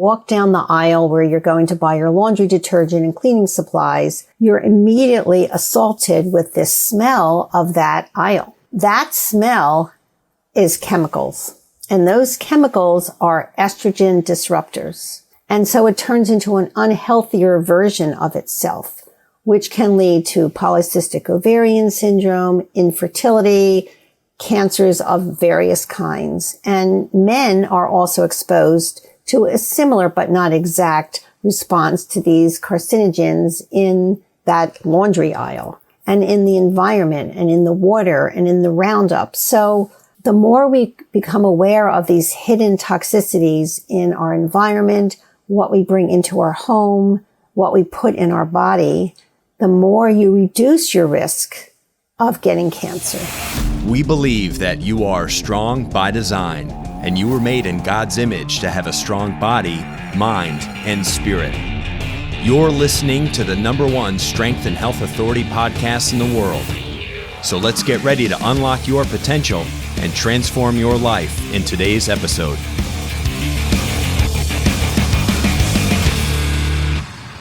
walk down the aisle where you're going to buy your laundry detergent and cleaning supplies, you're immediately assaulted with this smell of that aisle. That smell is chemicals, and those chemicals are estrogen disruptors. And so it turns into an unhealthier version of itself, which can lead to polycystic ovarian syndrome, infertility, cancers of various kinds. And men are also exposed to a similar but not exact response to these carcinogens in that laundry aisle and in the environment and in the water and in the Roundup. So the more we become aware of these hidden toxicities in our environment, what we bring into our home, what we put in our body, the more you reduce your risk of getting cancer. We believe that you are strong by design, and you were made in God's image to have a strong body, mind, and spirit. You're listening to the #1 Strength and Health Authority podcast in the world. So let's get ready to unlock your potential and transform your life in today's episode.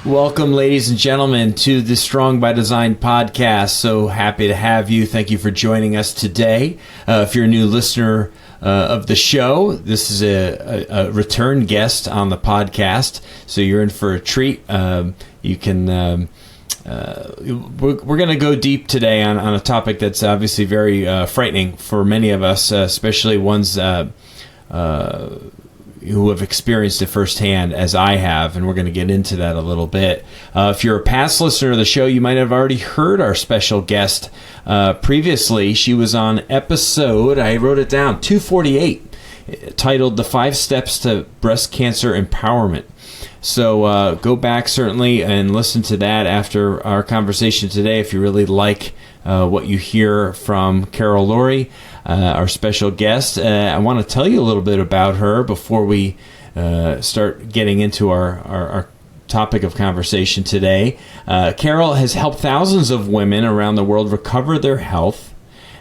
Welcome, ladies and gentlemen, to the Strong by Design podcast. So happy to have you. Thank you for joining us today. If you're a new listener of the show, this is a return guest on the podcast, so you're in for a treat. You can. We're going to go deep today on a topic that's obviously very frightening for many of us, especially ones who have experienced it firsthand, as I have, and we're going to get into that a little bit. If you're a past listener of the show, you might have already heard our special guest previously. She was on episode, I wrote it down, 248, titled The 5 Steps to Breast Cancer Empowerment. So go back, certainly, and listen to that after our conversation today if you really like what you hear from Carol Lourie, our special guest. I want to tell you a little bit about her before we start getting into our topic of conversation today. Carol has helped thousands of women around the world recover their health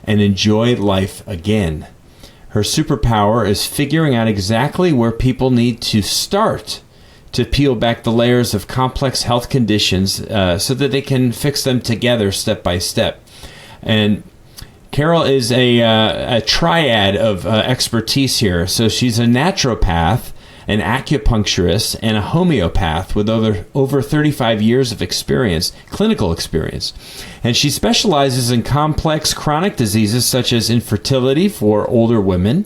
and enjoy life again. Her superpower is figuring out exactly where people need to start to peel back the layers of complex health conditions so that they can fix them together step by step. And Carol is a triad of expertise here. So she's a naturopath, an acupuncturist, and a homeopath with over 35 years of experience, clinical experience. And she specializes in complex chronic diseases such as infertility for older women,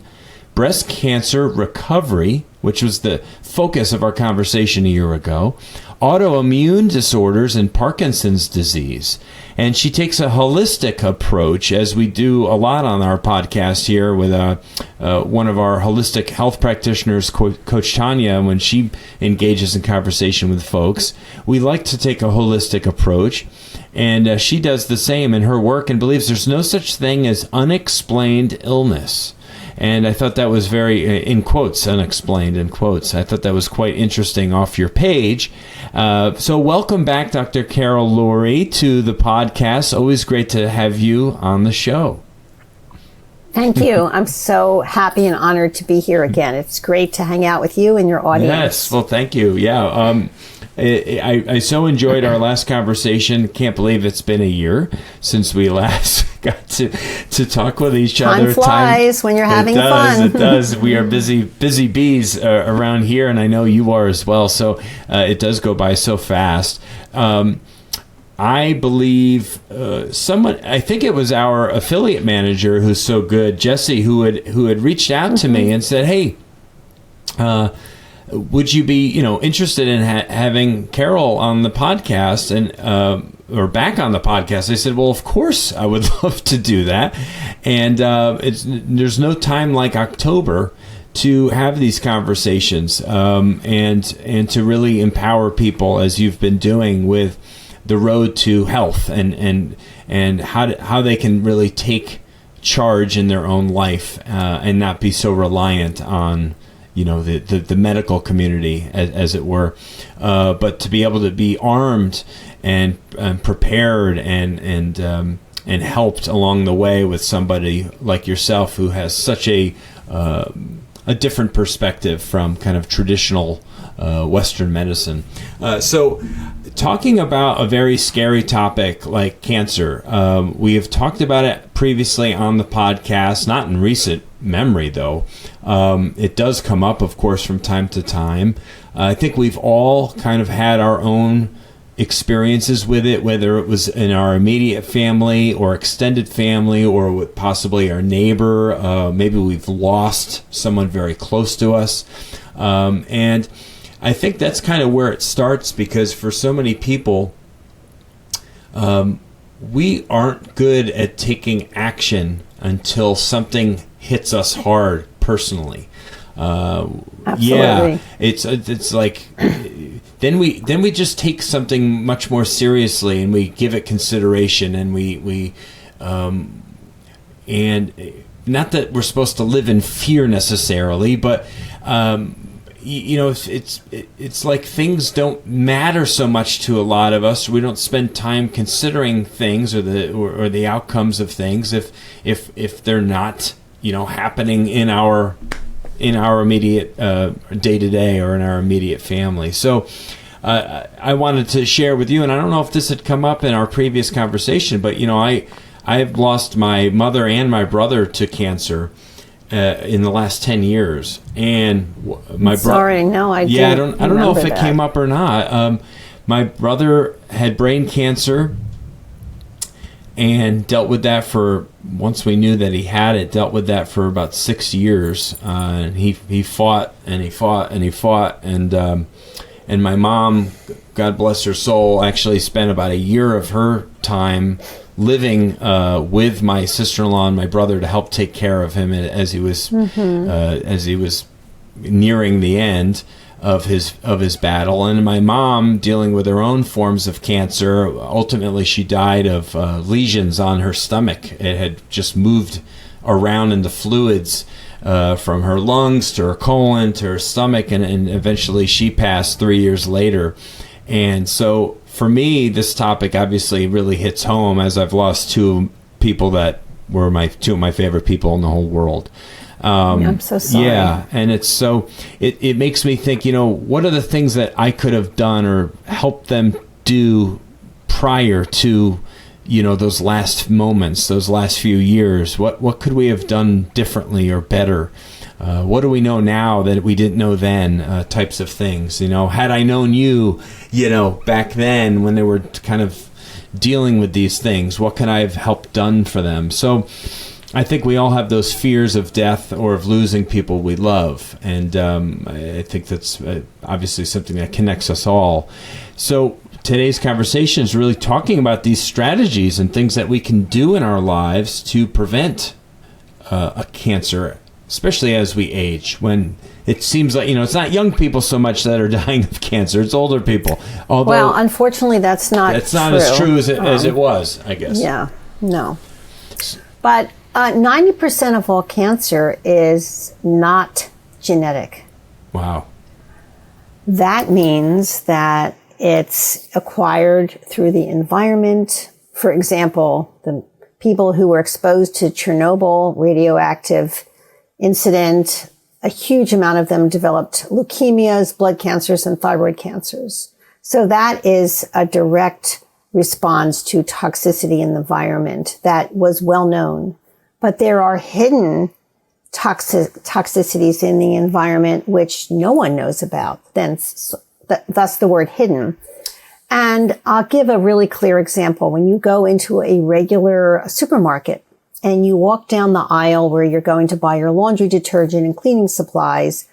breast cancer recovery, which was the focus of our conversation a year ago, autoimmune disorders, and Parkinson's disease. And she takes a holistic approach, as we do a lot on our podcast here with one of our holistic health practitioners, Coach Tanya, when she engages in conversation with folks. We like to take a holistic approach, and she does the same in her work and believes there's no such thing as unexplained illness. And I thought that was very, in quotes, unexplained, in quotes. I thought that was quite interesting off your page. So welcome back, Dr. Carol Lourie, to the podcast. Always great to have you on the show. Thank you. I'm so happy and honored to be here again. It's great to hang out with you and your audience. Yes, well, thank you. Yeah, I so enjoyed our last conversation. Can't believe it's been a year since we last got to talk with each other. Time flies when you're having fun. It does. We are busy bees around here, and I know you are as well. So it does go by so fast. I believe someone, I think it was our affiliate manager who's so good, Jesse, who had reached out to me and said, "Hey, would you be interested in having Carol on the podcast and or back on the podcast?" I said, "Well, of course I would love to do that." And there's no time like October to have these conversations and to really empower people, as you've been doing with the road to health and how they can really take charge in their own life and not be so reliant on the medical community, as it were, but to be able to be armed and prepared and helped along the way with somebody like yourself who has such a different perspective from kind of traditional Western medicine. So talking about a very scary topic like cancer, we have talked about it previously on the podcast, not in recent memory though. It does come up, of course, from time to time. I think we've all kind of had our own experiences with it, whether it was in our immediate family or extended family or with possibly our neighbor. Maybe we've lost someone very close to us. And I think that's kind of where it starts, because for so many people, we aren't good at taking action until something hits us hard personally. Absolutely. Yeah, it's like then we just take something much more seriously and we give it consideration, and we and not that we're supposed to live in fear necessarily, but it's like things don't matter so much to a lot of us. We don't spend time considering things or the outcomes of things if they're not happening in our immediate day to day or in our immediate family. So I wanted to share with you, and I don't know if this had come up in our previous conversation, but I've lost my mother and my brother to cancer in the last 10 years, and my brother. Sorry, no, I don't know if it came up or not. My brother had brain cancer and dealt with that for, once we knew that he had it, dealt with that for about 6 years. And he fought and he fought and he fought, and my mom, God bless her soul, actually spent about a year of her time living with my sister-in-law and my brother to help take care of him as he was nearing the end of his battle. And my mom, dealing with her own forms of cancer, ultimately she died of lesions on her stomach. It had just moved around in the fluids from her lungs to her colon to her stomach, and eventually she passed 3 years later. And so for me, this topic obviously really hits home, as I've lost two people that were two of my favorite people in the whole world. I'm so sorry. Yeah, and it makes me think, what are the things that I could have done or helped them do prior to, those last moments, those last few years? What could we have done differently or better? What do we know now that we didn't know then? Types of things, had I known you, back then when they were kind of dealing with these things, what could I have helped done for them? So I think we all have those fears of death or of losing people we love. And I think that's obviously something that connects us all. So today's conversation is really talking about these strategies and things that we can do in our lives to prevent a cancer, especially as we age, when it seems like, it's not young people so much that are dying of cancer, it's older people. Although, well, unfortunately, that's not as true as it was, I guess. Yeah, no. But 90% of all cancer is not genetic. Wow. That means that it's acquired through the environment. For example, the people who were exposed to Chernobyl radioactive incident, a huge amount of them developed leukemias, blood cancers, and thyroid cancers. So that is a direct response to toxicity in the environment that was well known. But there are hidden toxicities in the environment which no one knows about, thus the word hidden. And I'll give a really clear example. When you go into a regular supermarket and you walk down the aisle where you're going to buy your laundry detergent and cleaning supplies,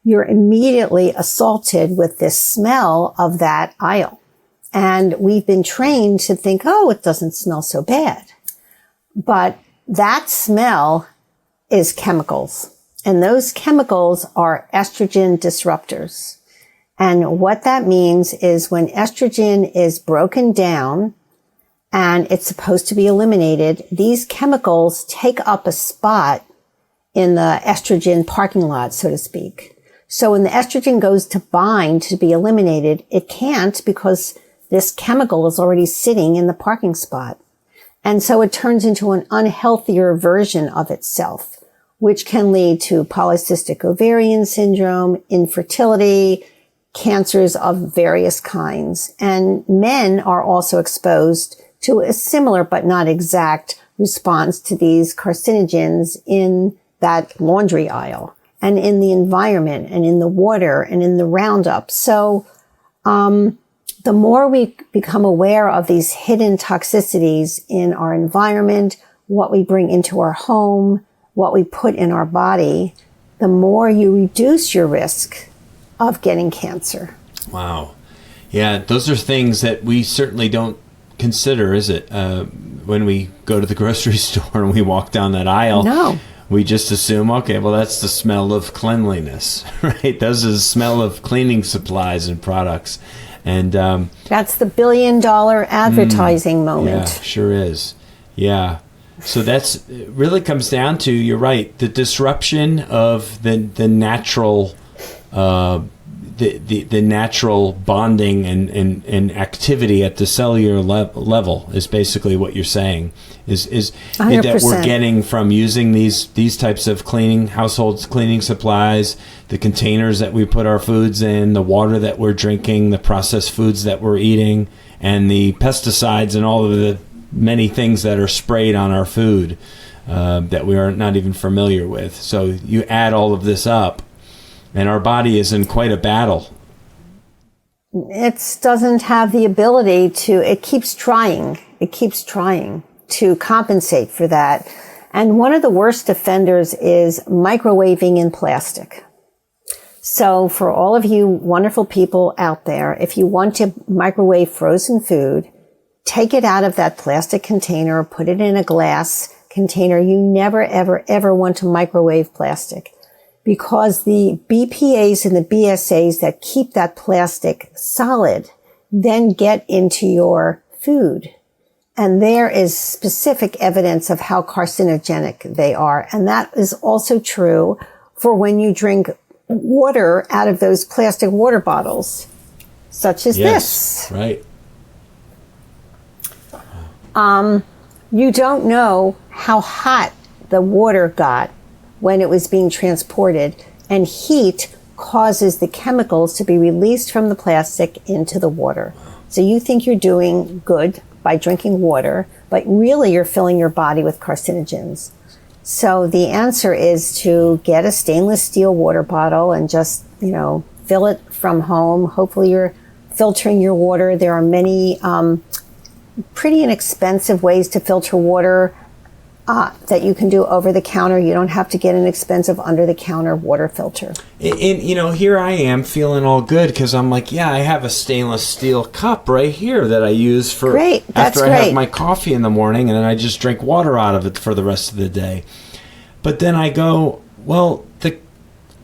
you're immediately assaulted with this smell of that aisle. And we've been trained to think, oh, it doesn't smell so bad. But that smell is chemicals. And those chemicals are estrogen disruptors. And what that means is when estrogen is broken down and it's supposed to be eliminated, these chemicals take up a spot in the estrogen parking lot, so to speak. So when the estrogen goes to bind to be eliminated, it can't, because this chemical is already sitting in the parking spot. And so it turns into an unhealthier version of itself, which can lead to polycystic ovarian syndrome, infertility, cancers of various kinds. And men are also exposed to a similar but not exact response to these carcinogens in that laundry aisle and in the environment and in the water and in the Roundup. So the more we become aware of these hidden toxicities in our environment, what we bring into our home, what we put in our body, the more you reduce your risk of getting cancer. Wow. Yeah, those are things that we certainly don't consider, is it? When we go to the grocery store and we walk down that aisle, No. we just assume, okay, well, that's the smell of cleanliness, right? Those are the smell of cleaning supplies and products. And that's the $1 billion advertising moment. Yeah, sure is. Yeah. So that's, it really comes down to, you're right, the disruption of the natural the natural bonding and activity at the cellular level is basically what you're saying is that we're getting from using these types of household cleaning supplies, the containers that we put our foods in, the water that we're drinking, the processed foods that we're eating, and the pesticides and all of the many things that are sprayed on our food that we are not even familiar with. So you add all of this up, and our body is in quite a battle. It doesn't have the ability to, it keeps trying to compensate for that. And one of the worst offenders is microwaving in plastic. So for all of you wonderful people out there, if you want to microwave frozen food, take it out of that plastic container, put it in a glass container. You never, ever, ever want to microwave plastic, because the BPAs and the BSAs that keep that plastic solid then get into your food. And there is specific evidence of how carcinogenic they are. And that is also true for when you drink water out of those plastic water bottles, such as this. Right. You don't know how hot the water got when it was being transported, and heat causes the chemicals to be released from the plastic into the water. So you think you're doing good by drinking water, but really you're filling your body with carcinogens. So the answer is to get a stainless steel water bottle and just, fill it from home. Hopefully you're filtering your water. There are many pretty inexpensive ways to filter water that you can do over the counter. You don't have to get an expensive under the counter water filter. And here I am feeling all good because I'm like, I have a stainless steel cup right here that I use for after I have my coffee in the morning, and then I just drink water out of it for the rest of the day. But then I go, well, the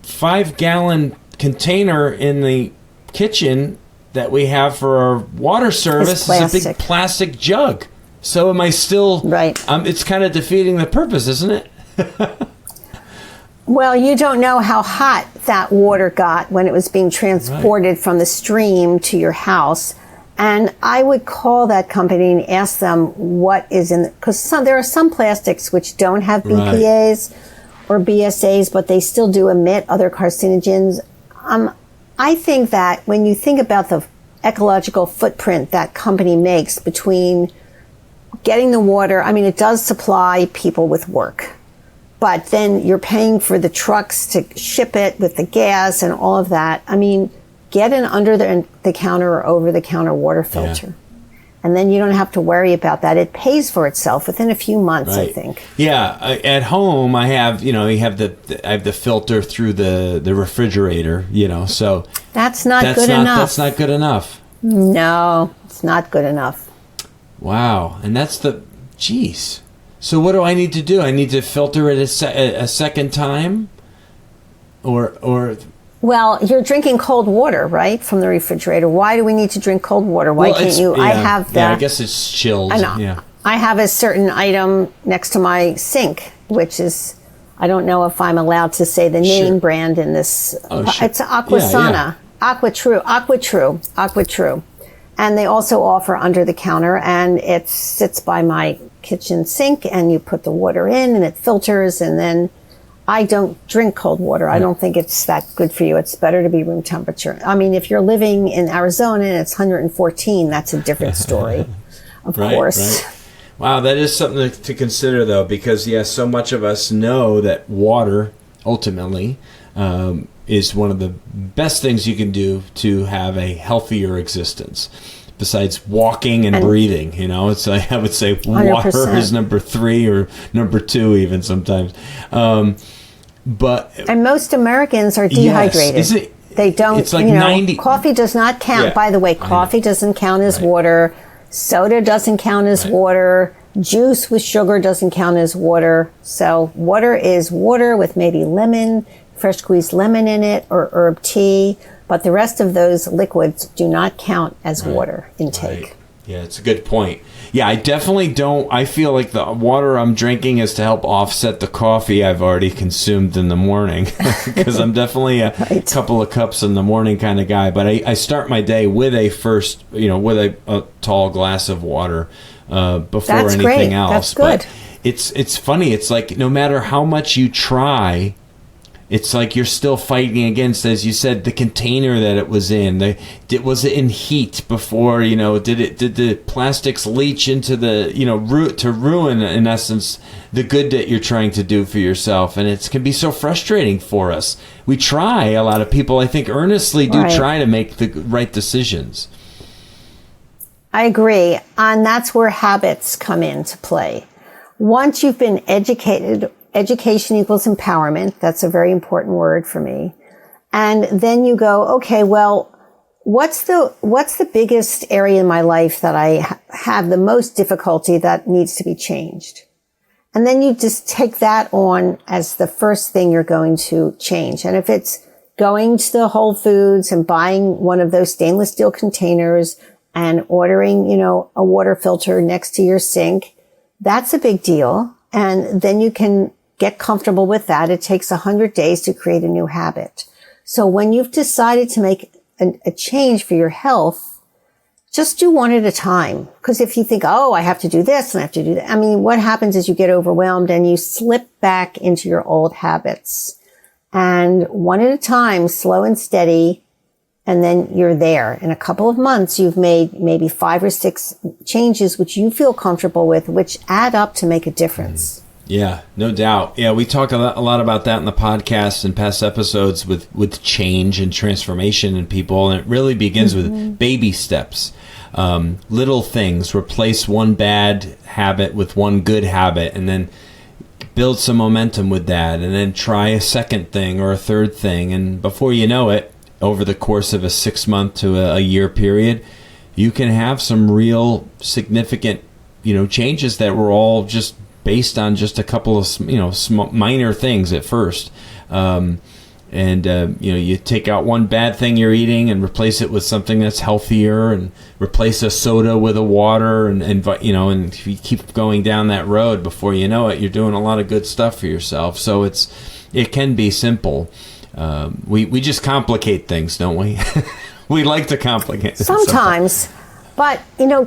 5-gallon container in the kitchen that we have for our water service is a big plastic jug. So am I still... Right. It's kind of defeating the purpose, isn't it? Well, you don't know how hot that water got when it was being transported from the stream to your house. And I would call that company and ask them what is in... Because there are some plastics which don't have BPAs or BSAs, but they still do emit other carcinogens. I think that when you think about the ecological footprint that company makes between getting the water, it does supply people with work, but then you're paying for the trucks to ship it with the gas and all of that. Get an under the counter or over the counter water filter. And then you don't have to worry about that. It pays for itself within a few months, I think. Yeah, at home I have, I have the filter through the refrigerator, so that's not good enough. That's not good enough. No, it's not good enough. Wow, and that's geez. So what do I need to do? I need to filter it a second time, or. Well, you're drinking cold water, right, from the refrigerator. Why do we need to drink cold water? Why can't you? I have that. Yeah, I guess it's chilled. I know. Yeah. I have a certain item next to my sink, which is, I don't know if I'm allowed to say the name brand in this. It's Aquasana. AquaTrue. And they also offer under the counter, and it sits by my kitchen sink, and you put the water in and it filters, and then I don't drink cold water. I don't think it's that good for you. It's better to be room temperature. I mean, if you're living in Arizona and it's 114, that's a different story, of course. Right. Wow, that is something to consider, though, because, yes, so much of us know that water, ultimately, is one of the best things you can do to have a healthier existence. Besides walking and breathing, it's like, I would say water 100%. Is number 3 or number 2 even sometimes. And most Americans are dehydrated. Yes. They don't, it's like 90. Coffee does not count. Yeah, by the way, coffee doesn't count as water. Soda doesn't count as water. Juice with sugar doesn't count as water. So water is water with maybe lemon, fresh squeezed lemon in it, or herb tea. But the rest of those liquids do not count as water intake. Right. Yeah, it's a good point. Yeah, I definitely don't. I feel like the water I'm drinking is to help offset the coffee I've already consumed in the morning, because I'm definitely a couple of cups in the morning kind of guy. But I start my day with a tall glass of water before That's anything great. else. That's good. But it's funny. It's like no matter how much you try, it's like you're still fighting against, as you said, the container that it was in. Was it in heat before? Did the plastics leach into the root to ruin, in essence, the good that you're trying to do for yourself? And it can be so frustrating for us. We try. A lot of people, I think, earnestly do try to make the right decisions. I agree, and that's where habits come into play. Once you've been educated. Education equals empowerment. That's a very important word for me. And then you go, okay, well, what's the biggest area in my life that I have the most difficulty that needs to be changed? And then you just take that on as the first thing you're going to change. And if it's going to the Whole Foods and buying one of those stainless steel containers and ordering, a water filter next to your sink, that's a big deal. And then you can get comfortable with that. It takes 100 days to create a new habit. So when you've decided to make a change for your health, just do one at a time. Because if you think, I have to do this and I have to do that. I mean, what happens is you get overwhelmed and you slip back into your old habits. And one at a time, slow and steady, and then you're there. In a couple of months, you've made maybe 5 or 6 changes which you feel comfortable with, which add up to make a difference. Yeah, no doubt. Yeah, we talk a lot about that in the podcast and past episodes with change and transformation in people. And it really begins with baby steps, little things. Replace one bad habit with one good habit, and then build some momentum with that. And then try a second thing or a third thing. And before you know it, over the course of a 6-month to a year period, you can have some real significant, changes that were all just based on just a couple of minor things at first, you take out one bad thing you're eating and replace it with something that's healthier, and replace a soda with a water, and if you keep going down that road, before you know it, you're doing a lot of good stuff for yourself. So it can be simple. We just complicate things, don't we? We like to complicate sometimes. But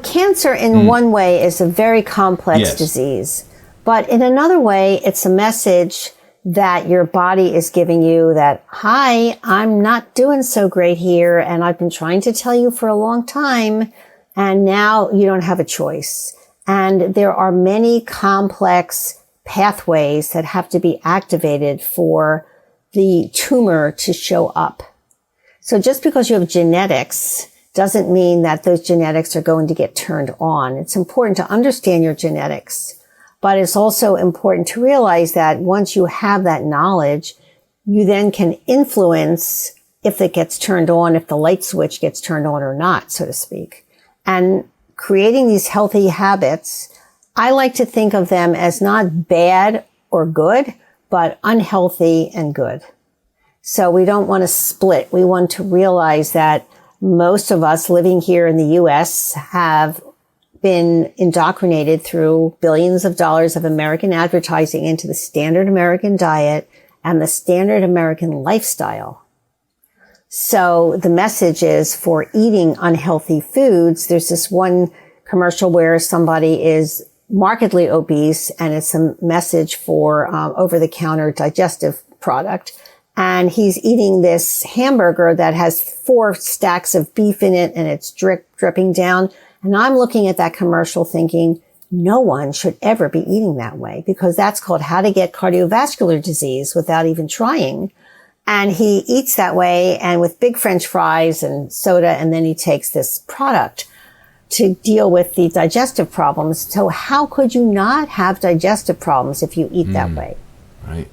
cancer in one way is a very complex disease. But in another way, it's a message that your body is giving you that, hi, I'm not doing so great here, and I've been trying to tell you for a long time, and now you don't have a choice. And there are many complex pathways that have to be activated for the tumor to show up. So just because you have genetics doesn't mean that those genetics are going to get turned on. It's important to understand your genetics. But it's also important to realize that once you have that knowledge, you then can influence if it gets turned on, if the light switch gets turned on or not, so to speak. And creating these healthy habits, I like to think of them as not bad or good, but unhealthy and good. So we don't want to split. We want to realize that most of us living here in the U.S. have been indoctrinated through billions of dollars of American advertising into the standard American diet and the standard American lifestyle. So the message is for eating unhealthy foods. There's this one commercial where somebody is markedly obese, and it's a message for over-the-counter digestive product. And he's eating this hamburger that has 4 stacks of beef in it, and it's dripping down. And I'm looking at that commercial thinking, no one should ever be eating that way, because that's called how to get cardiovascular disease without even trying. And he eats that way, and with big French fries and soda, and then he takes this product to deal with the digestive problems. So how could you not have digestive problems if you eat that way? Right.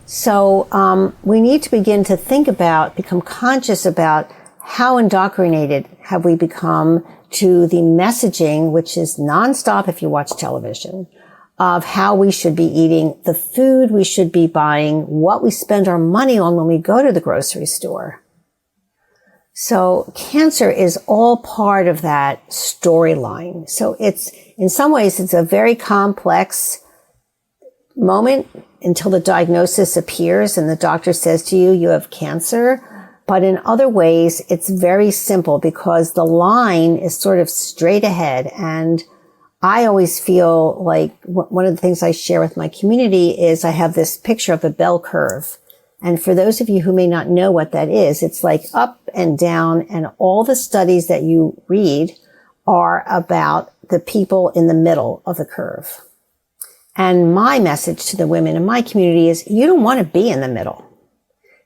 So we need to begin to think about, become conscious about how indoctrinated have we become to the messaging, which is nonstop if you watch television, of how we should be eating, the food we should be buying, what we spend our money on when we go to the grocery store. So cancer is all part of that storyline. So it's, in some ways, it's a very complex moment until the diagnosis appears and the doctor says to you, you have cancer. But in other ways, it's very simple because the line is sort of straight ahead. And I always feel like one of the things I share with my community is I have this picture of a bell curve. And for those of you who may not know what that is, it's like up and down, and all the studies that you read are about the people in the middle of the curve. And my message to the women in my community is you don't want to be in the middle.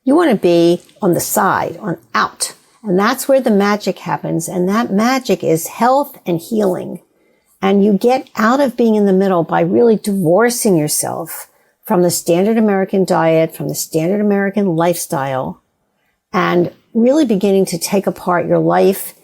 You want to be on the side, on out. And that's where the magic happens. And that magic is health and healing. And you get out of being in the middle by really divorcing yourself from the standard American diet, from the standard American lifestyle, and really beginning to take apart your life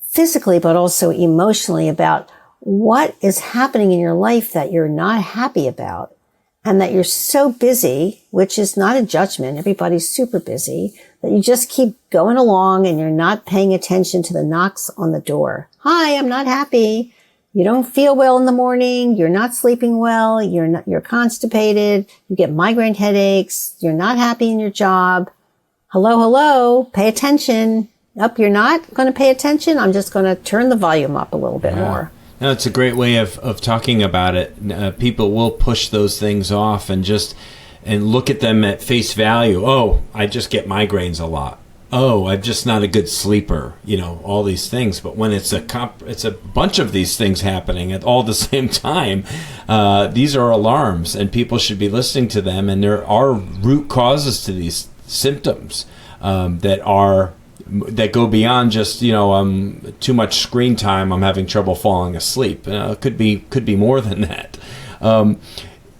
physically, but also emotionally about what is happening in your life that you're not happy about, and that you're so busy, which is not a judgment. Everybody's super busy, that you just keep going along and you're not paying attention to the knocks on the door. Hi, I'm not happy. You don't feel well in the morning. You're not sleeping well. You're constipated. You get migraine headaches. You're not happy in your job. Hello. Pay attention. Nope, you're not going to pay attention. I'm just going to turn the volume up a little bit more. No, it's a great way of talking about it. People will push those things off and look at them at face value. Oh, I just get migraines a lot. Oh, I'm just not a good sleeper, all these things. But when it's a bunch of these things happening at all the same time, these are alarms, and people should be listening to them. And there are root causes to these symptoms that go beyond just, too much screen time. I'm having trouble falling asleep. Could be more than that.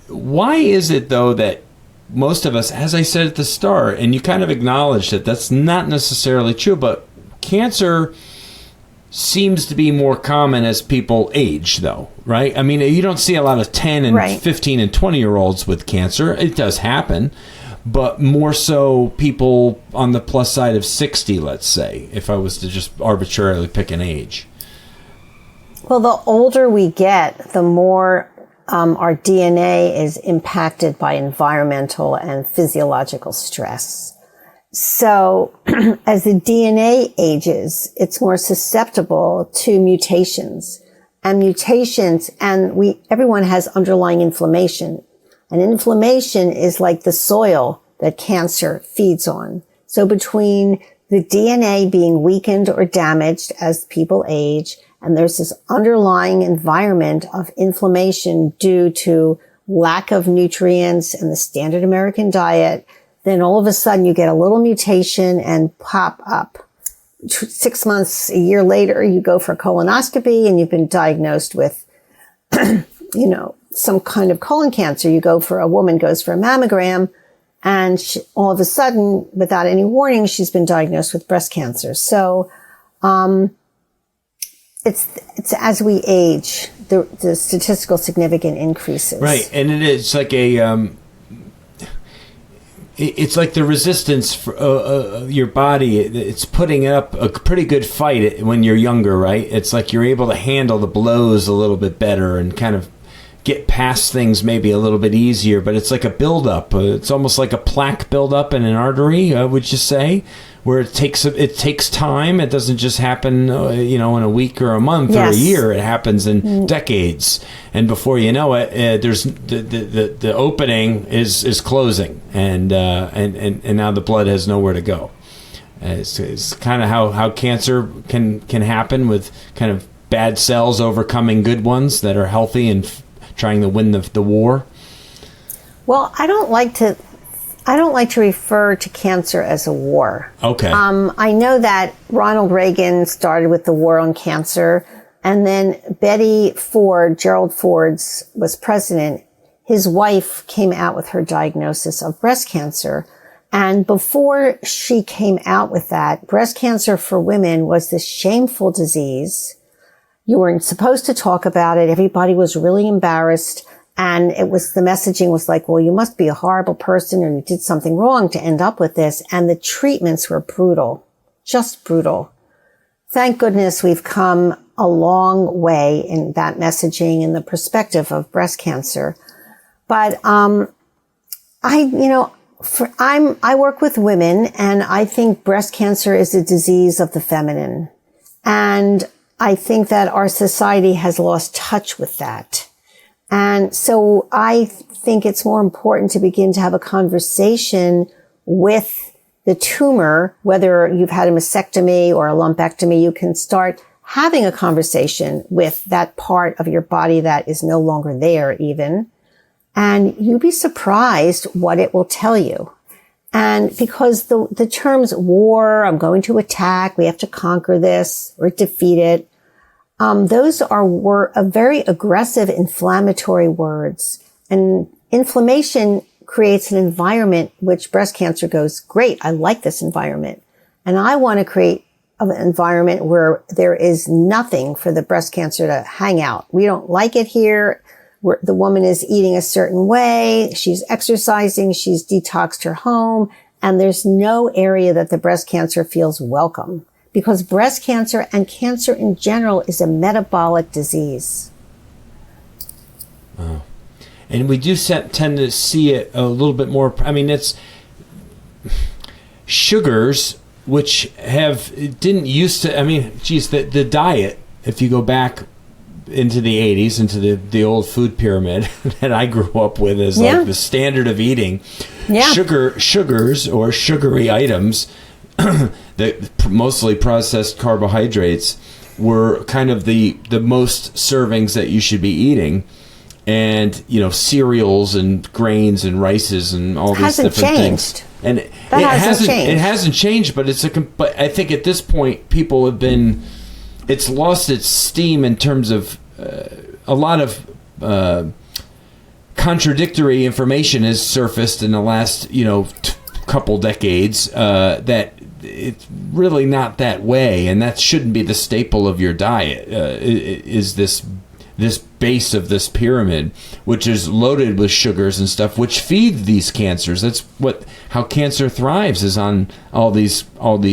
Why is it though that most of us, as I said at the start, and you kind of acknowledged that that's not necessarily true, but cancer seems to be more common as people age, though, right? I mean, you don't see a lot of 10 and 15 and 20-year-olds with cancer. It does happen, but more so people on the plus side of 60, let's say, if I was to just arbitrarily pick an age. Well, the older we get, the more our DNA is impacted by environmental and physiological stress. So as the DNA ages, it's more susceptible to mutations. And everyone has underlying inflammation. And inflammation is like the soil that cancer feeds on. So between the DNA being weakened or damaged as people age, and there's this underlying environment of inflammation due to lack of nutrients and the standard American diet, then all of a sudden you get a little mutation and pop up. 6 months, a year later, you go for a colonoscopy and you've been diagnosed with, some kind of colon cancer. A woman goes for a mammogram, and all of a sudden, without any warning, she's been diagnosed with breast cancer. So, it's as we age, the statistical significance increases. Right, and it's like it's like the resistance for your body. It's putting up a pretty good fight when you're younger, right? It's like you're able to handle the blows a little bit better and kind of get past things maybe a little bit easier, but it's like a buildup. It's almost like a plaque buildup in an artery, would you say? Where it takes time. It doesn't just happen, in a week or a month or a year. It happens in decades, and before you know it, there's the opening is closing, and now the blood has nowhere to go. It's kind of how cancer can happen, with kind of bad cells overcoming good ones that are healthy and trying to win the war. Well, I don't like to refer to cancer as a war. Okay. I know that Ronald Reagan started with the war on cancer, and then Betty Ford, Gerald Ford's, was president. His wife came out with her diagnosis of breast cancer. And before she came out with that, breast cancer for women was this shameful disease. You weren't supposed to talk about it. Everybody was really embarrassed. And the messaging was like, well, you must be a horrible person, or you did something wrong to end up with this. And the treatments were brutal, just brutal. Thank goodness we've come a long way in that messaging and the perspective of breast cancer. But, I work with women, and I think breast cancer is a disease of the feminine. And I think that our society has lost touch with that. And so I think it's more important to begin to have a conversation with the tumor, whether you've had a mastectomy or a lumpectomy. You can start having a conversation with that part of your body that is no longer there even. And you'd be surprised what it will tell you. And because the terms war, I'm going to attack, we have to conquer this or defeat it, those are very aggressive, inflammatory words. And inflammation creates an environment which breast cancer goes, great, I like this environment. And I want to create an environment where there is nothing for the breast cancer to hang out. We don't like it here. The woman is eating a certain way, she's exercising, she's detoxed her home, and there's no area that the breast cancer feels welcome, because breast cancer and cancer in general is a metabolic disease. Oh. And we do tend to see it a little bit more. I mean, it's sugars, which didn't used to, I mean, geez, the diet, if you go back into the 80s, into the old food pyramid that I grew up with as like the standard of eating. Yeah. Sugars or sugary items, the mostly processed carbohydrates, were kind of the most servings that you should be eating. And, cereals and grains and rices and all these different things. And it hasn't changed, but but I think at this point people have been, it's lost its steam in terms of a lot of contradictory information has surfaced in the last couple decades that it's really not that way, and that shouldn't be the staple of your diet. Is this base of this pyramid, which is loaded with sugars and stuff, which feed these cancers. That's how cancer thrives, is on all these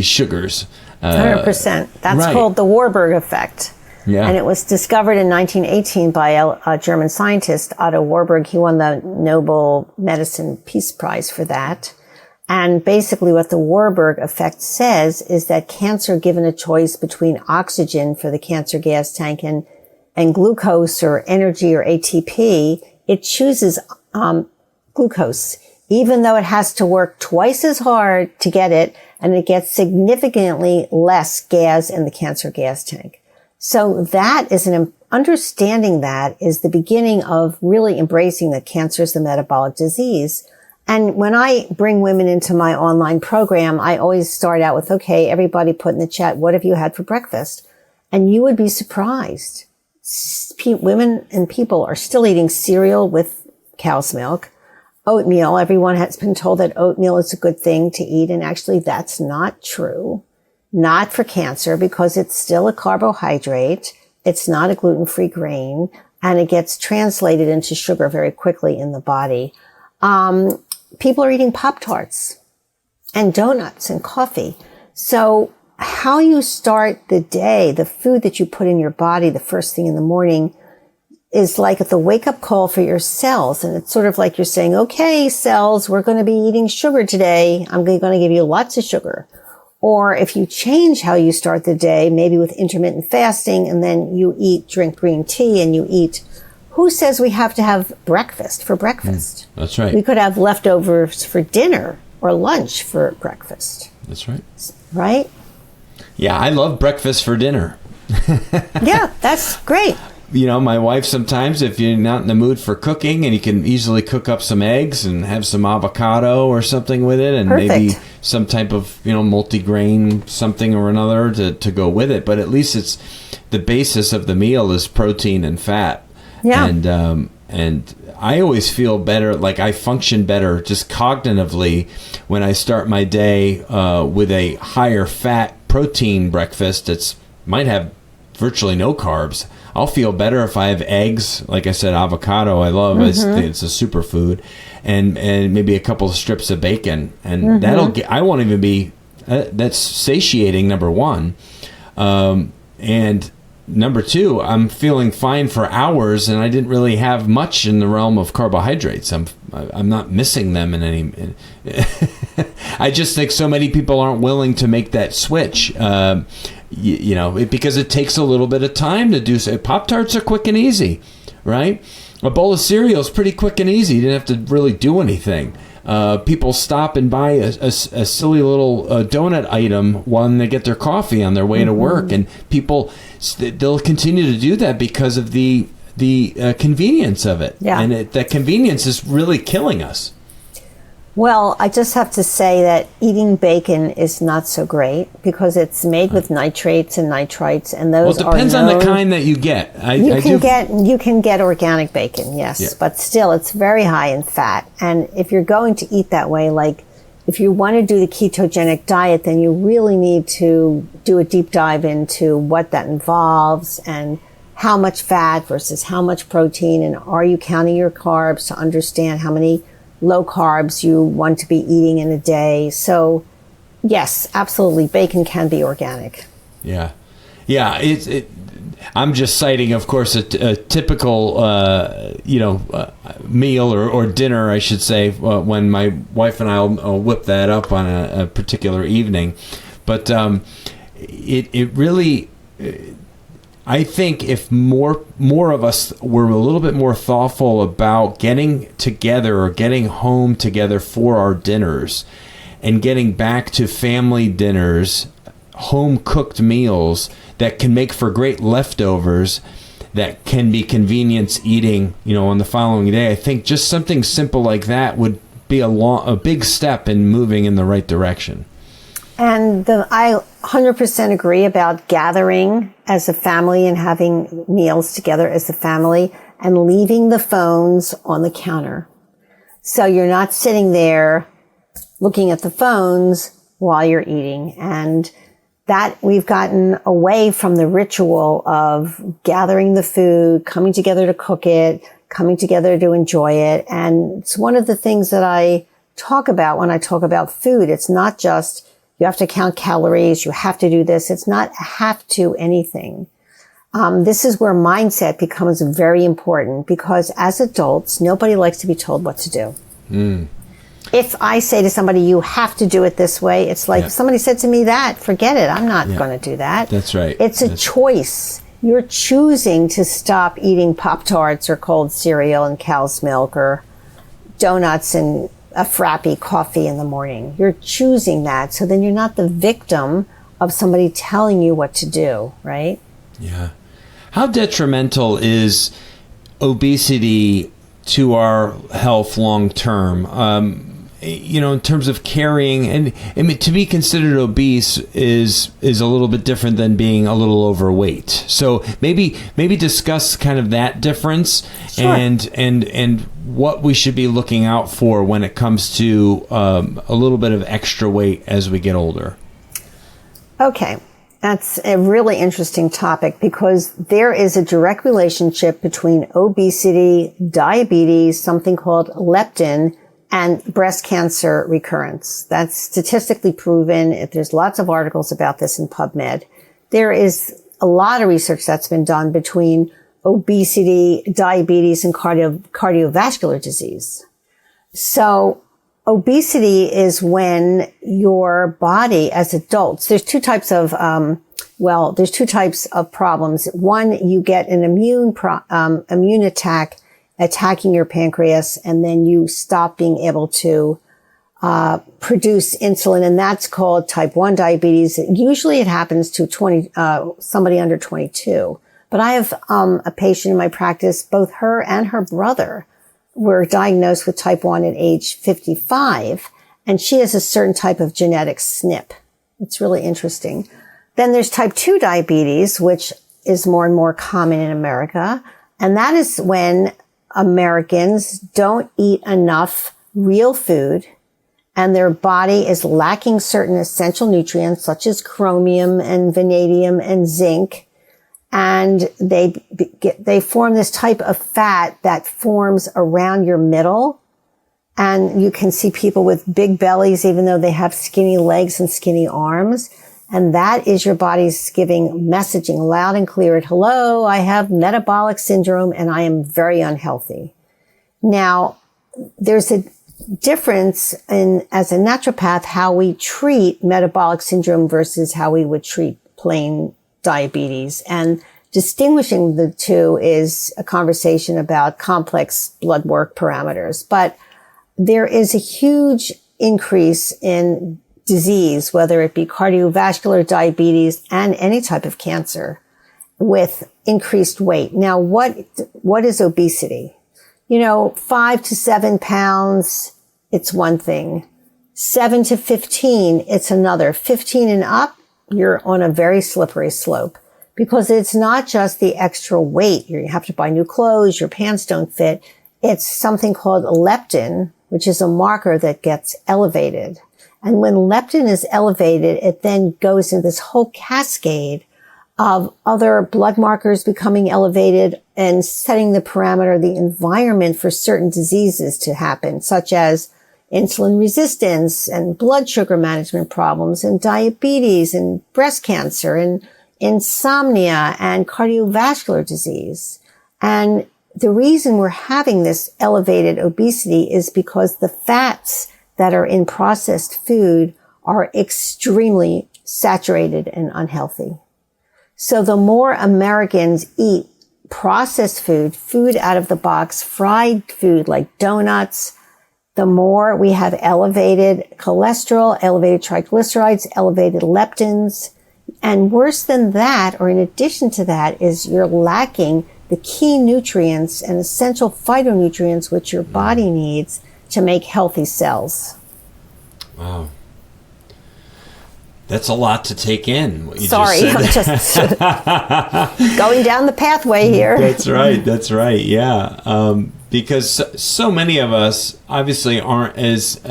sugars. 100%. That's right. Called the Warburg effect. Yeah. And it was discovered in 1918 by a German scientist, Otto Warburg. He won the Nobel Medicine Peace Prize for that. And basically what the Warburg effect says is that cancer, given a choice between oxygen for the cancer gas tank and glucose or energy or ATP, it chooses glucose, even though it has to work twice as hard to get it, and it gets significantly less gas in the cancer gas tank. So that is understanding that is the beginning of really embracing that cancer is the metabolic disease. And when I bring women into my online program, I always start out with, okay, everybody put in the chat, what have you had for breakfast? And you would be surprised. Women and people are still eating cereal with cow's milk, oatmeal. Everyone has been told that oatmeal is a good thing to eat. And actually that's not true. Not for cancer, because it's still a carbohydrate. It's not a gluten-free grain, and it gets translated into sugar very quickly in the body. People are eating Pop-Tarts and donuts and coffee. So how you start the day, the food that you put in your body the first thing in the morning, is like the wake-up call for your cells. And it's sort of like you're saying, okay, cells, we're going to be eating sugar today. I'm going to give you lots of sugar. Or if you change how you start the day, maybe with intermittent fasting, and then you drink green tea and you eat. Who says we have to have breakfast for breakfast? That's right. We could have leftovers for dinner or lunch for breakfast. That's right. Right? Yeah, I love breakfast for dinner. Yeah, that's great. You know, my wife sometimes, if you're not in the mood for cooking, and you can easily cook up some eggs and have some avocado or something with it, and Perfect. maybe some type of, multi-grain something or another to go with it. But at least it's the basis of the meal is protein and fat. Yeah. And I always feel better, like I function better just cognitively when I start my day with a higher fat protein breakfast. It's might have virtually no carbs. I'll feel better if I have eggs, like I said, avocado. I love it's a superfood, and maybe a couple of strips of bacon, and I won't even be. That's satiating, number one, and number two, I'm feeling fine for hours, and I didn't really have much in the realm of carbohydrates. I'm not missing them in any. I just think so many people aren't willing to make that switch. Because it takes a little bit of time to do so. Pop-Tarts are quick and easy, right? A bowl of cereal is pretty quick and easy. You didn't have to really do anything. People stop and buy a silly little donut item when they get their coffee on their way to work, and people, they'll continue to do that because of the convenience of it. Yeah. And that convenience is really killing us. Well, I just have to say that eating bacon is not so great because it's made with nitrates and nitrites, and those Well, it depends on the kind that you get. You can get organic bacon, yes, Yeah. but still it's very high in fat. And if you're going to eat that way, like if you want to do the ketogenic diet, then you really need to do a deep dive into what that involves and how much fat versus how much protein, and are you counting your carbs to understand how many low carbs you want to be eating in a day. So yes, absolutely, bacon can be organic. Yeah. I'm just citing, of course, a typical meal or dinner, I should say, when my wife and I'll whip that up on a particular evening. But it really, I think if more of us were a little bit more thoughtful about getting together or getting home together for our dinners and getting back to family dinners, home cooked meals that can make for great leftovers that can be convenience eating, on the following day, I think just something simple like that would be a big step in moving in the right direction. And I 100% agree about gathering as a family and having meals together as a family and leaving the phones on the counter. So you're not sitting there looking at the phones while you're eating. And that we've gotten away from the ritual of gathering the food, coming together to cook it, coming together to enjoy it. And it's one of the things that I talk about when I talk about food. It's not just you have to count calories, you have to do this. It's not have to anything. This is where mindset becomes very important because as adults, nobody likes to be told what to do. If I say to somebody, you have to do it this way, it's like if somebody said to me that, forget it. I'm not going to do that. That's right. It's a choice. You're choosing to stop eating Pop-Tarts or cold cereal and cow's milk or donuts and a frappy coffee in the morning. You're choosing that. So then you're not the victim of somebody telling you what to do, right? Yeah. How detrimental is obesity to our health long term? In terms of carrying, and I mean, to be considered obese is a little bit different than being a little overweight. So maybe discuss kind of that difference. Sure. and what we should be looking out for when it comes to a little bit of extra weight as we get older. Okay. That's a really interesting topic because there is a direct relationship between obesity, diabetes, something called leptin, and breast cancer recurrence. That's statistically proven. There's lots of articles about this in PubMed. There is a lot of research that's been done between obesity, diabetes, and cardiovascular disease. So obesity is when your body as adults, there's two types of problems. One, you get an immune attack attacking your pancreas, and then you stop being able to produce insulin, and that's called type 1 diabetes. Usually it happens to somebody under 22. But I have a patient in my practice, both her and her brother were diagnosed with type 1 at age 55, and she has a certain type of genetic SNP. It's really interesting. Then there's type 2 diabetes, which is more and more common in America, and that is when Americans don't eat enough real food, and their body is lacking certain essential nutrients such as chromium and vanadium and zinc. And they form this type of fat that forms around your middle. And you can see people with big bellies, even though they have skinny legs and skinny arms. And that is your body's giving messaging loud and clear. Hello, I have metabolic syndrome and I am very unhealthy. Now, there's a difference in, as a naturopath, how we treat metabolic syndrome versus how we would treat plain diabetes. And distinguishing the two is a conversation about complex blood work parameters. But there is a huge increase in disease, whether it be cardiovascular, diabetes, and any type of cancer with increased weight. Now, what is obesity? 5 to 7 pounds, it's one thing. 7 to 15, it's another. 15 and up, you're on a very slippery slope, because it's not just the extra weight. You have to buy new clothes. Your pants don't fit. It's something called leptin, which is a marker that gets elevated. And when leptin is elevated, it then goes into this whole cascade of other blood markers becoming elevated and setting the parameter, the environment for certain diseases to happen, such as insulin resistance and blood sugar management problems and diabetes and breast cancer and insomnia and cardiovascular disease. And the reason we're having this elevated obesity is because the fats that are in processed food are extremely saturated and unhealthy. So the more Americans eat processed food out of the box, fried food like donuts, the more we have elevated cholesterol, elevated triglycerides, elevated leptins. And worse than that, or in addition to that, is you're lacking the key nutrients and essential phytonutrients which your body needs to make healthy cells. Wow. That's a lot to take in. What you Sorry, just said. I'm just going down the pathway here. That's right. Yeah. Because so many of us obviously aren't as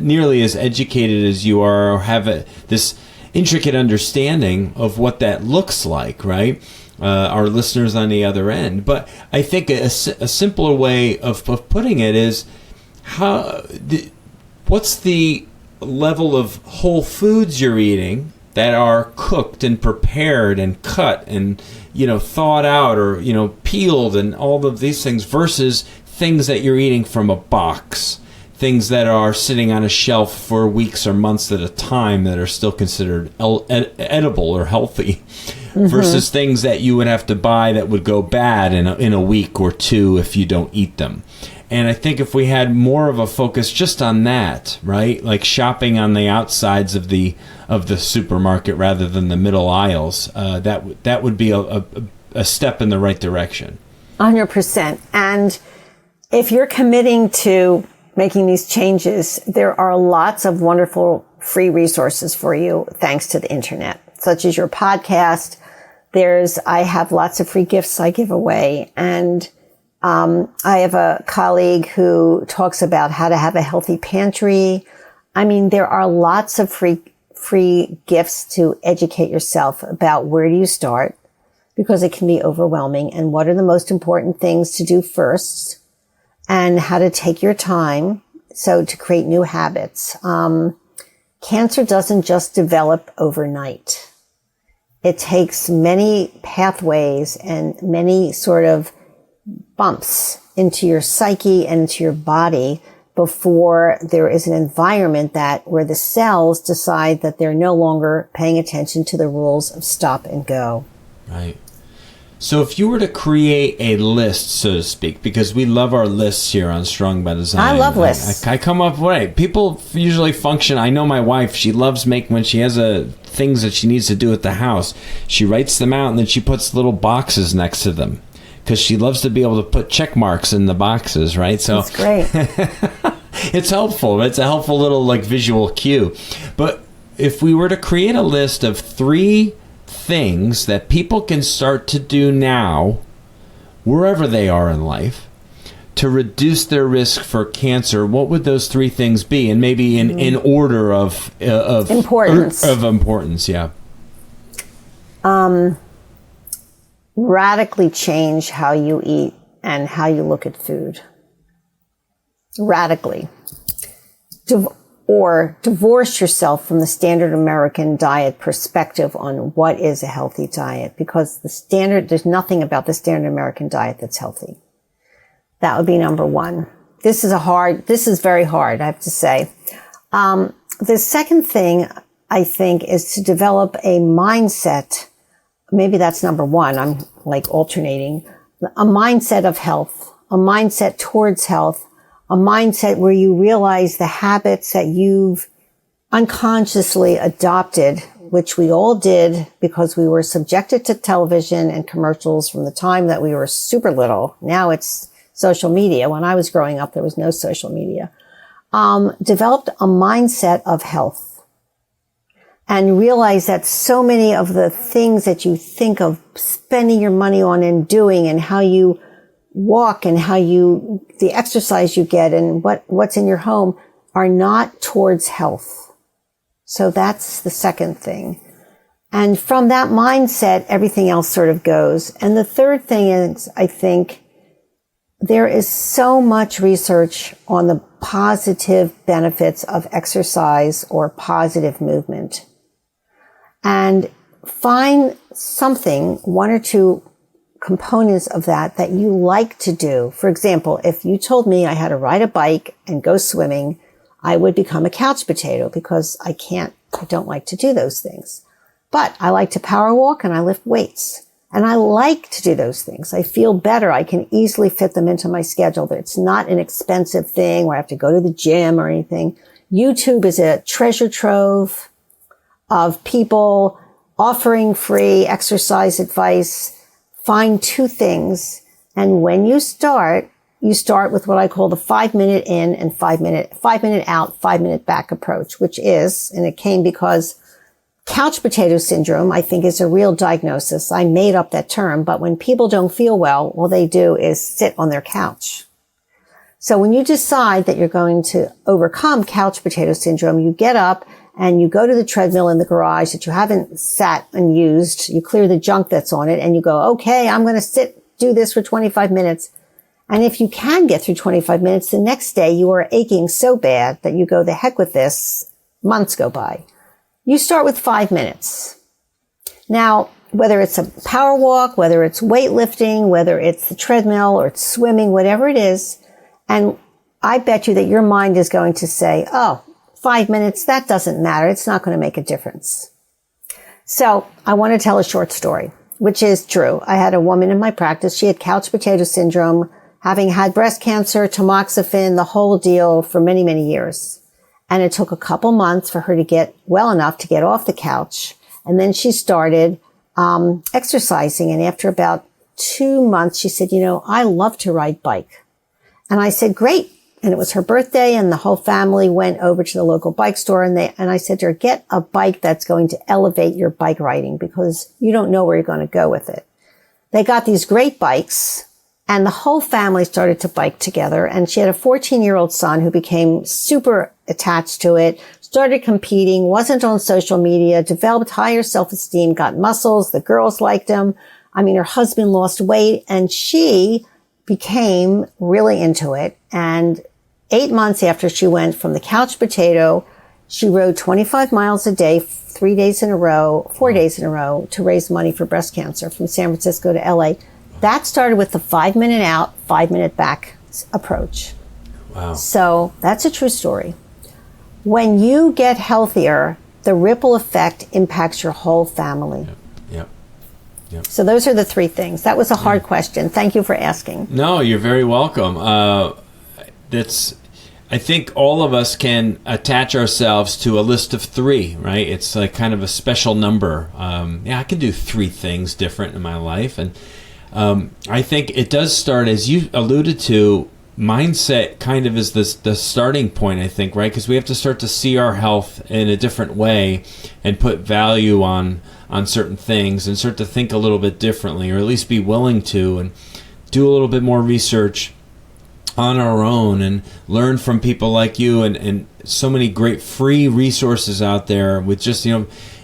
nearly as educated as you are, or have this intricate understanding of what that looks like, right? Our listeners on the other end. But I think a simpler way of putting it is, what's the level of whole foods you're eating that are cooked and prepared and cut and thawed out, or peeled, and all of these things, versus things that you're eating from a box, things that are sitting on a shelf for weeks or months at a time that are still considered edible or healthy, versus things that you would have to buy that would go bad in a week or two if you don't eat them. And I think if we had more of a focus just on that, right, like shopping on the outsides of the supermarket rather than the middle aisles, that would be a step in the right direction. 100%. And if you're committing to making these changes, there are lots of wonderful free resources for you thanks to the internet, such as your podcast. I have lots of free gifts I give away, and I have a colleague who talks about how to have a healthy pantry. I mean, there are lots of free gifts to educate yourself about where do you start, because it can be overwhelming, and what are the most important things to do first, and how to take your time. So to create new habits. Cancer doesn't just develop overnight. It takes many pathways and many sort of bumps into your psyche and into your body before there is an environment where the cells decide that they're no longer paying attention to the rules of stop and go. Right. So if you were to create a list, so to speak, because we love our lists here on Strong by Design. I love lists. I come up with, people usually function. I know my wife, she loves making, when she has things that she needs to do at the house, she writes them out and then she puts little boxes next to them because she loves to be able to put check marks in the boxes, right? So that's great. It's helpful. It's a helpful little visual cue. But if we were to create a list of 3 things that people can start to do now, wherever they are in life, to reduce their risk for cancer, what would those 3 things be? And maybe in order of importance. Of importance, yeah. Radically change how you eat and how you look at food. Radically. Or divorce yourself from the standard American diet perspective on what is a healthy diet, because there's nothing about the standard American diet that's healthy. That would be number 1. This is very hard, I have to say. The second thing I think is to develop a mindset. Maybe that's number 1. I'm alternating. A mindset of health, a mindset towards health, a mindset where you realize the habits that you've unconsciously adopted, which we all did because we were subjected to television and commercials from the time that we were super little. Now it's social media. When I was growing up, there was no social media. Developed a mindset of health and realize that so many of the things that you think of spending your money on and doing, and how you walk and the exercise you get and what's in your home, are not towards health. So that's the second thing. And from that mindset, everything else sort of goes. And the third thing is, I think there is so much research on the positive benefits of exercise or positive movement. And find something, 1 or 2 components of that you like to do. For example, if you told me I had to ride a bike and go swimming, I would become a couch potato because I don't like to do those things. But I like to power walk and I lift weights. And I like to do those things. I feel better. I can easily fit them into my schedule. It's not an expensive thing where I have to go to the gym or anything. YouTube is a treasure trove of people offering free exercise advice. Find 2 things. And when you start with what I call the 5-minute in and 5-minute out, 5-minute back approach, which is, and it came because couch potato syndrome, I think, is a real diagnosis. I made up that term, but when people don't feel well, all they do is sit on their couch. So when you decide that you're going to overcome couch potato syndrome, you get up and you go to the treadmill in the garage that you haven't sat and used. You clear the junk that's on it and you go, okay, I'm going to do this for 25 minutes. And if you can get through 25 minutes, the next day you are aching so bad that you go, the heck with this. Months go by. You start with 5 minutes. Now, whether it's a power walk, whether it's weightlifting, whether it's the treadmill or it's swimming, whatever it is, and I bet you that your mind is going to say, oh, 5 minutes, that doesn't matter. It's not going to make a difference. So I want to tell a short story, which is true. I had a woman in my practice. She had couch potato syndrome, having had breast cancer, tamoxifen, the whole deal for many, many years. And it took a couple months for her to get well enough to get off the couch. And then she started exercising. And after about 2 months, she said, I love to ride bike. And I said, great. And it was her birthday and the whole family went over to the local bike store and I said to her, get a bike that's going to elevate your bike riding because you don't know where you're going to go with it. They got these great bikes and the whole family started to bike together. And she had a 14-year-old son who became super attached to it, started competing, wasn't on social media, developed higher self-esteem, got muscles. The girls liked him. Her husband lost weight and she became really into it. And 8 months after she went from the couch potato, she rode 25 miles a day 4 days in a row to raise money for breast cancer from San Francisco to LA. That started with the 5-minute out, 5-minute back approach. Wow. So that's a true story. When you get healthier, the ripple effect impacts your whole family. Yep. So those are the 3 things. That was a hard question. Thank you for asking. No, you're very welcome. I think all of us can attach ourselves to a list of 3, right? It's like kind of a special number. I can do 3 things different in my life. And I think it does start, as you alluded to, mindset kind of is the starting point, I think, right? Because we have to start to see our health in a different way and put value on certain things and start to think a little bit differently, or at least be willing to, and do a little bit more research on our own and learn from people like you and so many great free resources out there with just,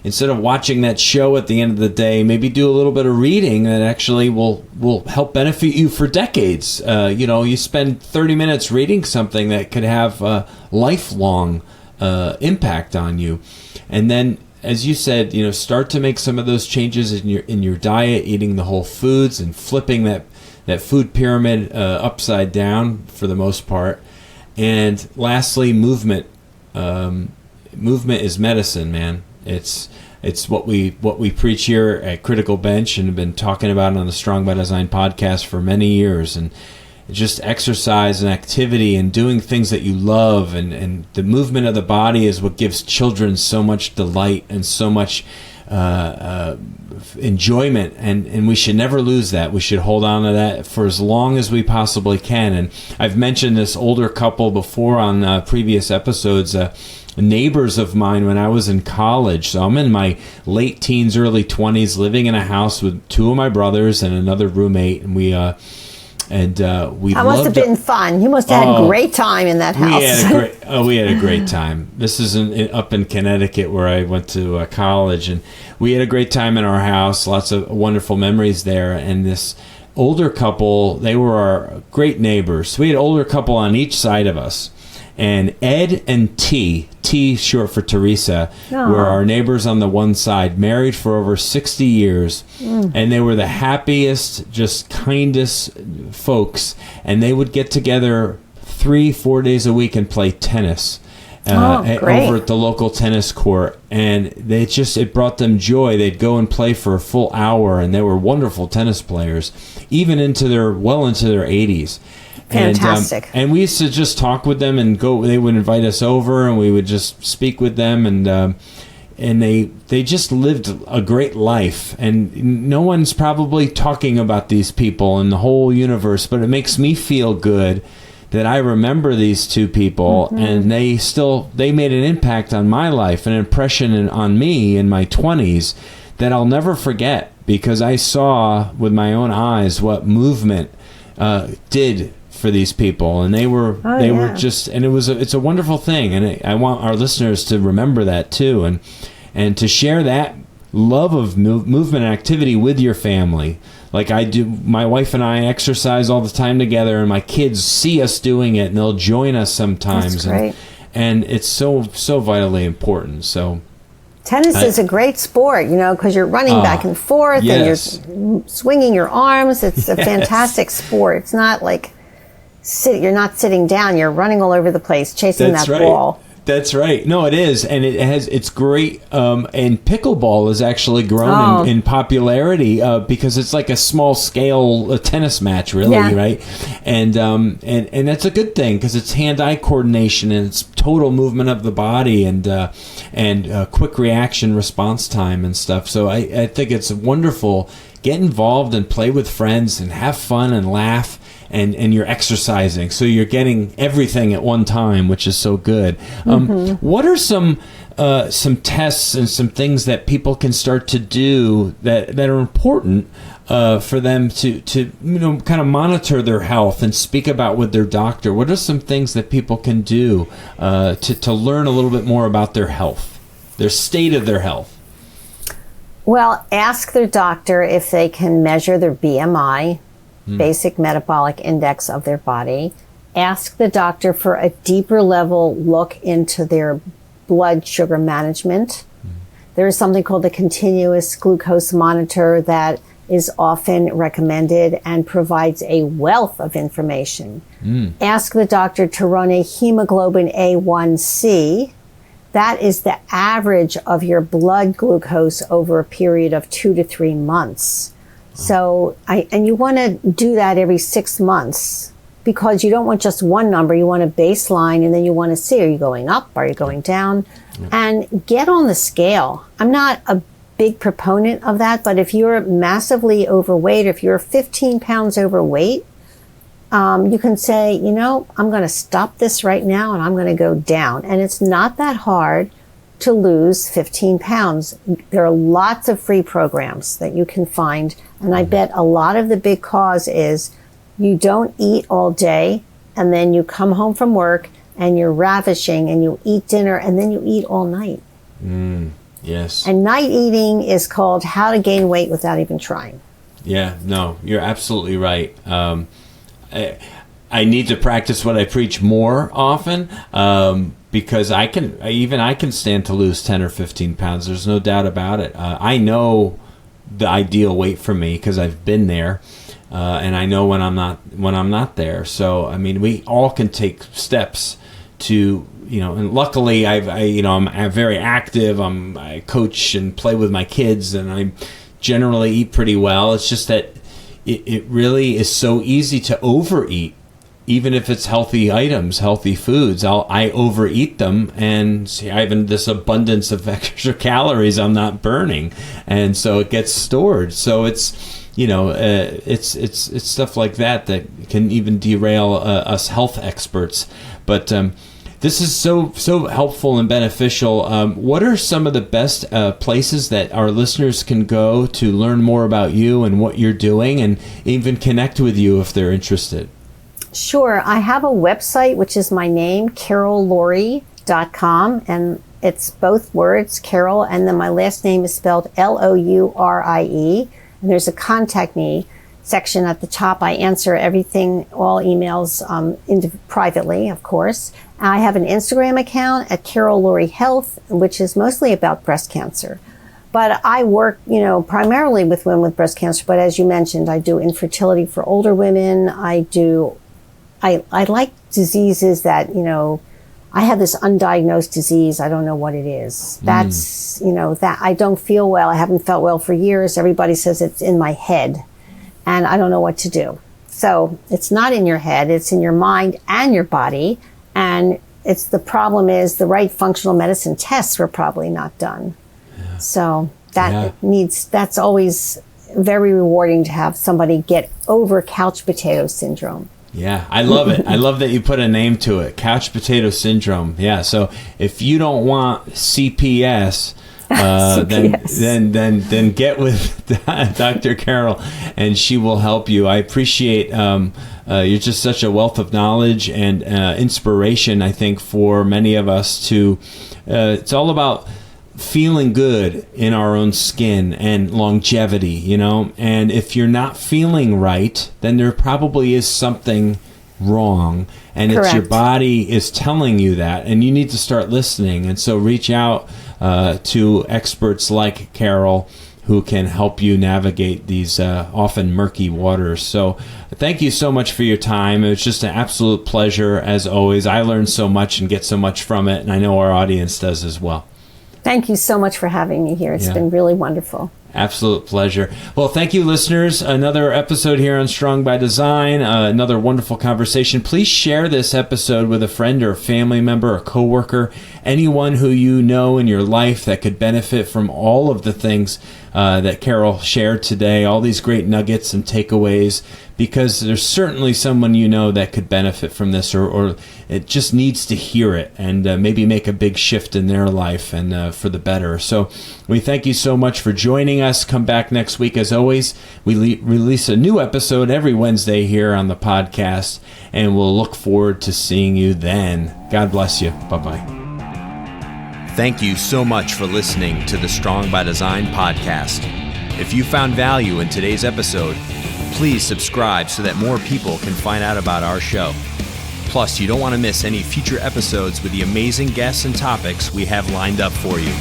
instead of watching that show at the end of the day, maybe do a little bit of reading that actually will help benefit you for decades. You spend 30 minutes reading something that could have a lifelong impact on you. And then, as you said, start to make some of those changes in your diet, eating the whole foods and flipping that food pyramid upside down for the most part. And lastly, movement. Movement is medicine, man. It's what we preach here at Critical Bench and have been talking about on the Strong by Design podcast for many years. And just exercise and activity and doing things that you love, and the movement of the body is what gives children so much delight and so much enjoyment, and we should never lose that. We should hold on to that for as long as we possibly can. And I've mentioned this older couple before on previous episodes, neighbors of mine when I was in college. So I'm in my late teens, early 20s, living in a house with 2 of my brothers and another roommate, and we that must have been fun. You must have had a great time in that house. We had a great time. This is up in Connecticut where I went to college, and we had a great time in our house. Lots of wonderful memories there. And this older couple, they were our great neighbors. We had an older couple on each side of us. And Ed and T short for Teresa, were our neighbors on the one side, married for over 60 years. And they were the happiest, just kindest folks. And they would get together 3-4 days a week and play tennis over at the local tennis court. And it brought them joy. They'd go and play for a full hour, and they were wonderful tennis players, even into their 80s. Fantastic. And we used to just talk with them and go. They would invite us over, and we would just speak with them, and they just lived a great life. And no one's probably talking about these people in the whole universe, but it makes me feel good that I remember these 2 people, and they made an impact on my life, an impression on me in my 20s that I'll never forget, because I saw with my own eyes what movement did for these people, and they were just, and it's a wonderful thing, and I want our listeners to remember that too, and to share that love of movement and activity with your family. Like I do, my wife and I exercise all the time together, and my kids see us doing it, and they'll join us sometimes. That's great. And it's so vitally important. So tennis is a great sport, because you're running back and forth, and you're swinging your arms. It's a fantastic sport. It's not like you're not sitting down. You're running all over the place, chasing that ball. That's right. No, it is, and it's great. And pickleball has actually grown in popularity because it's like a small scale tennis match, really, right? And that's a good thing because it's hand-eye coordination and it's total movement of the body and quick reaction response time and stuff. So I think it's wonderful. Get involved and play with friends and have fun and laugh. And you're exercising, so you're getting everything at one time, which is so good. What are some tests and some things that people can start to do that are important for them to kind of monitor their health and speak about with their doctor? What are some things that people can do to learn a little bit more about their health, their state of their health? Well, ask their doctor if they can measure their BMI, basic metabolic index of their body. Ask the doctor for a deeper level look into their blood sugar management. There is something called the continuous glucose monitor that is often recommended and provides a wealth of information. Ask the doctor to run a hemoglobin A1C. That is the average of your blood glucose over a period of 2 to 3 months. So, and you want to do that every 6 months, because you don't want just one number. You want a baseline, and then you want to see, are you going up? Are you going down? And get on the scale. I'm not a big proponent of that, but if you're massively overweight, if you're 15 pounds overweight, you can say, you know, I'm going to stop this right now and I'm going to go down. And it's not that hard to lose 15 pounds. There are lots of free programs that you can find. And I bet a lot of the big cause is you don't eat all day, and then you come home from work and you're ravishing and you eat dinner and then you eat all night. Yes. And night eating is called how to gain weight without even trying. Yeah, no, you're absolutely right. I need to practice what I preach more often, because I can stand to lose 10 or 15 pounds. There's no doubt about it. I know the ideal weight for me because I've been there, and I know when I'm not there. So I mean, we all can take steps to, you know, and luckily I'm very active. I coach and play with my kids, and I generally eat pretty well. It's just that it really is so easy to overeat, even if it's healthy items, healthy foods. I overeat them, and see, I have this abundance of extra calories I'm not burning, and so it gets stored. So it's, you know, it's stuff like that can even derail us health experts. But this is so helpful and beneficial. What are some of the best places that our listeners can go to learn more about you and what you're doing, and even connect with you if they're interested? Sure. I have a website, which is my name, CarolLaurie.com, and it's both words, Carol, and then my last name is spelled Lourie. And there's a contact me section at the top. I answer everything, all emails privately, of course. I have an Instagram account at Carol Laurie Health, which is mostly about breast cancer. But I work, you know, primarily with women with breast cancer. But as you mentioned, I do infertility for older women. I like diseases that, you know, I have this undiagnosed disease. I don't know what it is. That's, you know, that I don't feel well. I haven't felt well for years. Everybody says it's in my head, and I don't know what to do. So it's not in your head. It's in your mind and your body. And the problem is the right functional medicine tests were probably not done. Yeah. So that's always very rewarding to have somebody get over couch potato syndrome. Yeah, I love it. I love that you put a name to it, couch potato syndrome. Yeah, so if you don't want CPS, then get with Dr. Carol, and she will help you. I appreciate you're just such a wealth of knowledge and inspiration, I think, for many of us to. It's all about feeling good in our own skin and longevity, you know. And if you're not feeling right, then there probably is something wrong, and Correct. It's your body is telling you that, and you need to start listening. And so reach out to experts like Carol, who can help you navigate these often murky waters. So thank you so much for your time. It was just an absolute pleasure, as always. I learned so much and get so much from it, and I know our audience does as well. Thank you so much for having me here. It's been really wonderful. Absolute pleasure. Well, thank you, listeners. Another episode here on Strong by Design, another wonderful conversation. Please share this episode with a friend or a family member, a coworker, anyone who you know in your life that could benefit from all of the things that Carol shared today, all these great nuggets and takeaways, because there's certainly someone you know that could benefit from this, or it just needs to hear it and maybe make a big shift in their life and for the better. So we thank you so much for joining us. Come back next week. As always, we release a new episode every Wednesday here on the podcast, and we'll look forward to seeing you then. God bless you. Bye-bye. Thank you so much for listening to the Strong by Design podcast. If you found value in today's episode, please subscribe so that more people can find out about our show. Plus, you don't want to miss any future episodes with the amazing guests and topics we have lined up for you.